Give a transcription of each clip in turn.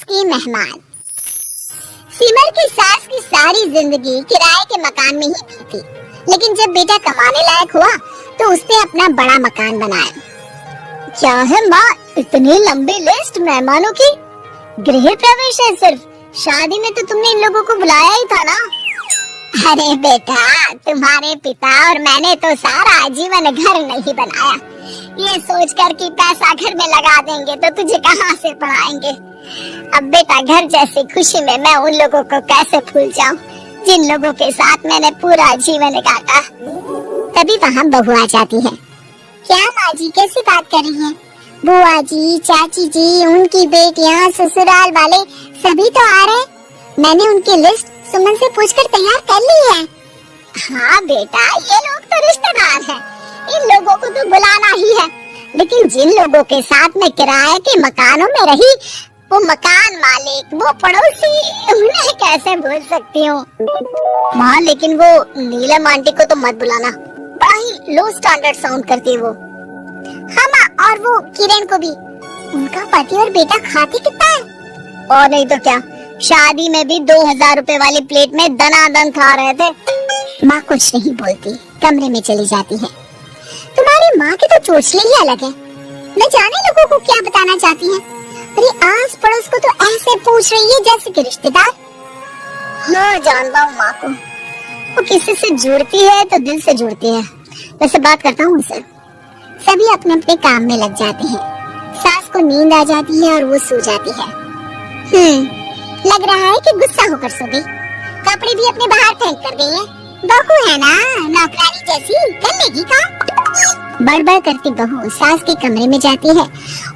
की मेहमान। सिमर की सास की सारी जिंदगी किराए के मकान में ही बीती, लेकिन जब बेटा कमाने लायक हुआ तो उसने अपना बड़ा मकान बनाया। क्या है माँ, इतनी लंबी लिस्ट मेहमानों की? गृह प्रवेश है सिर्फ, शादी में तो तुमने इन लोगों को बुलाया ही था ना। अरे बेटा, तुम्हारे पिता और मैंने तो सारा जीवन घर नहीं बनाया, ये सोचकर कि पैसा घर में लगा देंगे तो तुझे कहाँ से पढ़ाएंगे। अब बेटा, घर जैसी खुशी में मैं उन लोगों को कैसे भूल जाऊं जिन लोगों के साथ मैंने पूरा जीवन काटा। तभी वहाँ बहू आ जाती है। क्या माँ जी, कैसी बात कर रही हैं? बुआ जी, चाची जी, उनकी बेटियाँ, ससुराल वाले सभी तो आ रहे हैं। मैंने उनकी लिस्ट सुमन से पूछकर तैयार कर ली है। हाँ बेटा, ये लोग तो रिश्तेदार हैं, इन लोगों को तो बुलाना ही है, लेकिन जिन लोगों के साथ मैं किराए के मकानों में रही, वो मकान मालिक, वो पड़ोसी, उन्हें कैसे भूल सकती हूँ? माँ, लेकिन वो नीलम आंटी को तो मत बुलाना, बड़ा ही लो स्टैंडर्ड साउंड करती है वो। हाँ माँ, और वो किरण को भी। उनका पति और बेटा खाते कितना है? और नहीं तो क्या, शादी में भी 2000 रुपए वाली प्लेट में दनादन खा रहे थे। माँ कुछ नहीं बोलती, कमरे में चली जाती है। तुम्हारी माँ की तो चोचले ही अलग है, न जाने लोगों को क्या बताना चाहती है। अरे आस पड़ोस को तो ऐसे पूछ रही है जैसे कि रिश्तेदार। हाँ, जानता हूँ माँ को, वो किसी से जुड़ती है तो दिल से जुड़ती है। वैसे बात करता हूँ उनसे। सभी अपने अपने काम में लग जाते हैं। सास को नींद आ जाती है और वो सो जाती है। लग रहा है कि गुस्सा होकर सो गई। कपड़े भी अपने बाहर फेंक कर गई है। बहू है ना, नौकरानी जैसी, कर लेगी काम। बड़बड़ करती बहू सास के कमरे में जाती है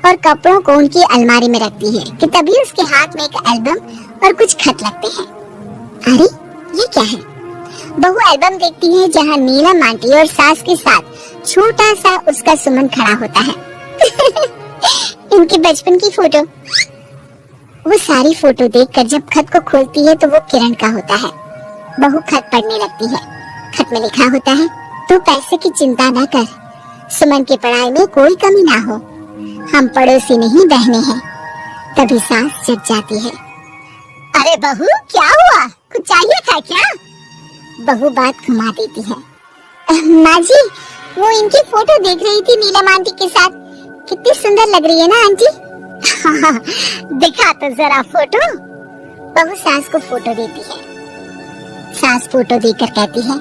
और कपड़ों को उनकी अलमारी में रखती है कि तभी उसके हाथ में एक एल्बम और कुछ खत लगते हैं। अरे ये क्या है? बहू एल्बम देखती है जहाँ नीलम आंटी और सास के साथ छोटा सा उसका सुमन खड़ा होता है। इनके बचपन की फोटो। वो सारी फोटो देखकर जब खत को खोलती है तो वो किरण का होता है। बहू खत पढ़ने लगती है। खत में लिखा होता है, तू पैसे की चिंता न कर, सुमन की पढ़ाई में कोई कमी ना हो, हम पड़ोसी नहीं बहने हैं। तभी सास जग जाती है। अरे बहू, क्या हुआ? कुछ चाहिए था क्या? बहू बात घुमा देती है। माँ जी, वो इनकी फोटो देख रही थी नीलम आंटी के साथ। कितनी सुंदर लग रही है ना आंटी? दिखा तो जरा फोटो। बहू सास को फोटो देती है। सास फोटो देखकर कहती है,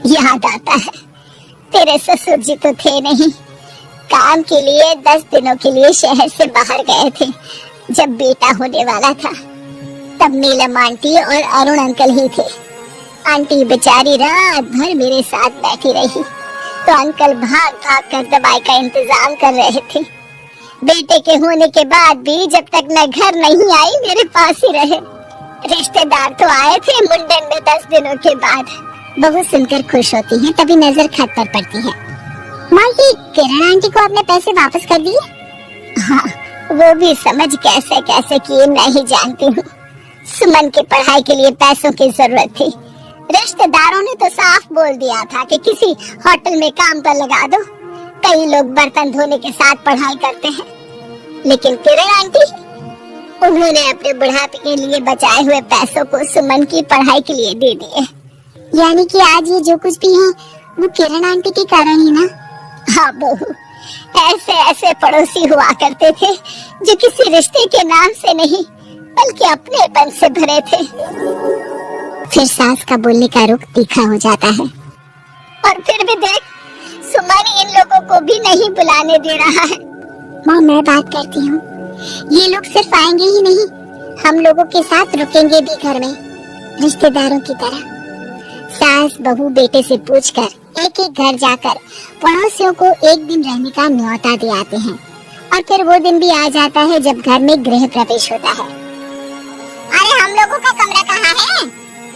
याद आता है, तेरे ससुर जी तो थे नहीं, काम के लिए 10 दिनों के लिए शहर से बाहर गए थे। जब बेटा होने वाला था तब नीलम आंटी और अरुण अंकल ही थे। आंटी बेचारी रात भर मेरे साथ बैठी रही तो अंकल भाग भाग कर दवाई का इंतजाम कर रहे थे। बेटे के होने के बाद भी जब तक मैं घर नहीं आई मेरे पास ही रहे। रिश्तेदार तो आए थे मुंडन में 10 दिनों के बाद। बहू सुनकर खुश होती है, तभी नजर खत पर पड़ती है। माँ, ये किरण आंटी को अपने पैसे वापस कर दिए? हाँ, वो भी समझ कैसे कैसे किए मैं ही जानती हूँ। सुमन की पढ़ाई के लिए पैसों की जरूरत थी। रिश्तेदारों ने तो साफ बोल दिया था कि किसी होटल में काम पर लगा दो। कई लोग बर्तन धोने के साथ पढ़ाई करते हैं, लेकिन किरण आंटी, उन्होंने अपने बुढ़ापे के लिए बचाए हुए पैसों को सुमन की पढ़ाई के लिए दे दिए। यानी कि आज ये जो कुछ भी है वो किरण आंटी के कारण ही ना? हाँ बहू, ऐसे ऐसे पड़ोसी हुआ करते थे जो किसी रिश्ते के नाम से नहीं बल्कि अपनेपन से भरे थे। फिर सास का बोलने का रुख तीखा हो जाता है। और फिर भी देख, सुमन इन लोगों को भी नहीं बुलाने दे रहा है। माँ, मैं बात करती हूँ, ये लोग सिर्फ आएंगे ही नहीं, हम लोगों के साथ रुकेंगे भी घर में, रिश्तेदारों की तरह। सास बहू बेटे से पूछकर एक एक घर जाकर पड़ोसियों को एक दिन रहने का न्योता दे आते हैं। और फिर वो दिन भी आ जाता है जब घर में गृह प्रवेश होता है। अरे हम लोगों का कमरा कहाँ है?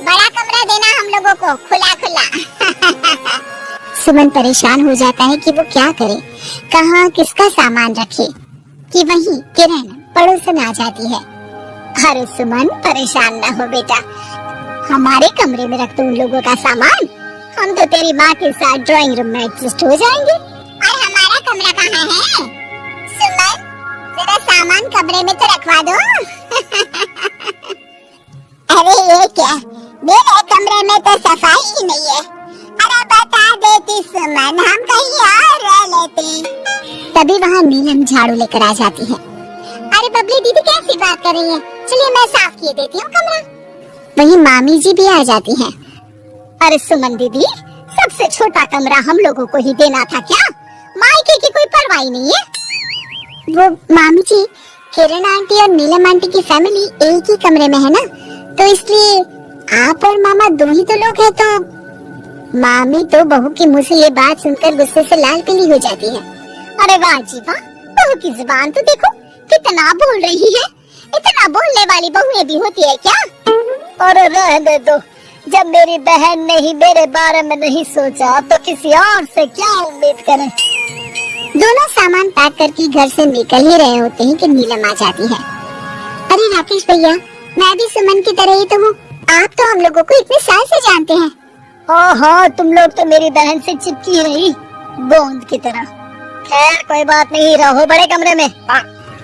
बड़ा कमरा देना हम लोगों को, खुला खुला। सुमन परेशान हो जाता है कि वो क्या करे, कहाँ किसका सामान रखे, कि वहीं किरण पड़ोसन आ जाती है। अरे सुमन, परेशान ना हो बेटा, हमारे कमरे में रख दो उन लोगों का सामान, हम तो तेरी माँ के साथ ड्राइंग रूम में एडजस्ट हो जाएंगे। और हमारा कमरा कहाँ है? सुमन, जरा सामान कमरे में तो रखवा दो। अरे ये क्या, मेरे कमरे में तो सफाई ही नहीं है। अरे बता देती सुमन, हम कहीं और रह लेते। तभी वहाँ नीलम झाड़ू लेकर आ जाती है। अरे बबली दीदी कैसी बात कर रही है, चलिए मैं साफ किए देती हूँ कमरा। वहीं मामी जी भी आ जाती हैं। अरे सुमन दीदी, सबसे छोटा कमरा हम लोगों को ही देना था क्या? मायके की कोई परवाह नहीं है। वो मामी जी, किरण आंटी और नीलम आंटी की फैमिली एक ही कमरे में है ना, तो इसलिए आप और मामा दो ही तो लोग हैं। तो मामी तो बहू की मुंह से ये बात सुनकर गुस्से से लाल पीली हो जाती है। अरे वाह जी वाह, बहू की जुबान तो देखो कितना बोल रही है। इतना बोलने वाली बहुएं भी होती है क्या? अरे रहने दो, जब मेरी बहन ने ही मेरे बारे में नहीं सोचा तो किसी और से क्या उम्मीद करें। दोनों सामान पैक करके घर से निकल ही रहे होते हैं कि नीलम आ जाती है। अरे राकेश भैया, मैं भी सुमन की तरह ही तो हूँ। आप तो हम लोगों को इतने साल से जानते हैं। हाँ, तुम लोग तो मेरी बहन से चिपकी रही बूंद की तरह। खैर कोई बात नहीं, रहो बड़े कमरे में।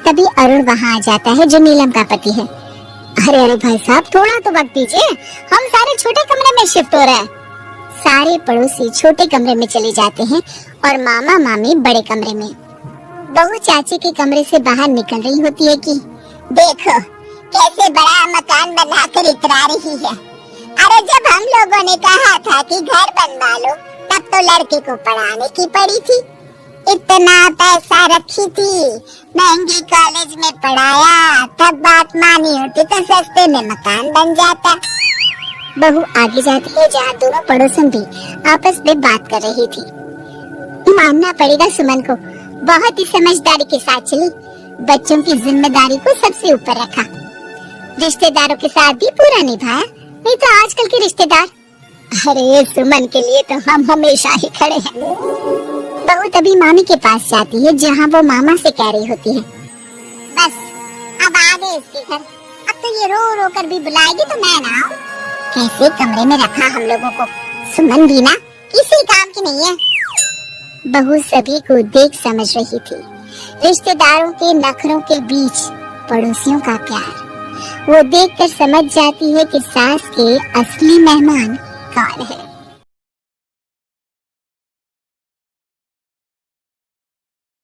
तभी अरुण वहाँ आ जाता है जो नीलम का पति है। अरे भाई साहब, थोड़ा तो वक्त दीजिए, हम सारे छोटे कमरे में शिफ्ट हो रहे हैं। सारे पड़ोसी छोटे कमरे में चले जाते हैं और मामा मामी बड़े कमरे में। बहू चाची के कमरे से बाहर निकल रही होती है कि देखो कैसे बड़ा मकान बनाकर इतरा रही है। अरे जब हम लोगों ने कहा था कि घर बनवा लो, तब तो लड़के को पढ़ाने की पड़ी थी। इतना पैसा रखी थी, महंगी कॉलेज में पढ़ाया, तब बात मानी होती तो सस्ते में मकान बन जाता। बहू आगे जाती है जहाँ दोनों पड़ोसन भी आपस में बात कर रही थी। मानना पड़ेगा सुमन को, बहुत ही समझदारी के साथ चली, बच्चों की जिम्मेदारी को सबसे ऊपर रखा, रिश्तेदारों के साथ भी पूरा निभाया। नहीं तो आजकल के रिश्तेदार, अरे सुमन के लिए तो हम हमेशा ही खड़े हैं। बहू तभी मामी के पास जाती है जहाँ वो मामा से कह रही होती है, बस अब आ गए इसके घर, अब तो ये रो रो कर भी बुलाएगी तो मैं ना आऊं। कैसे कमरे में रखा हम लोगों को, सुमन भी ना किसी काम की नहीं है। बहू सभी को देख समझ रही थी, रिश्तेदारों के नखरों के बीच पड़ोसियों का प्यार। वो देखकर समझ जाती है कि सास के असली मेहमान कौन है।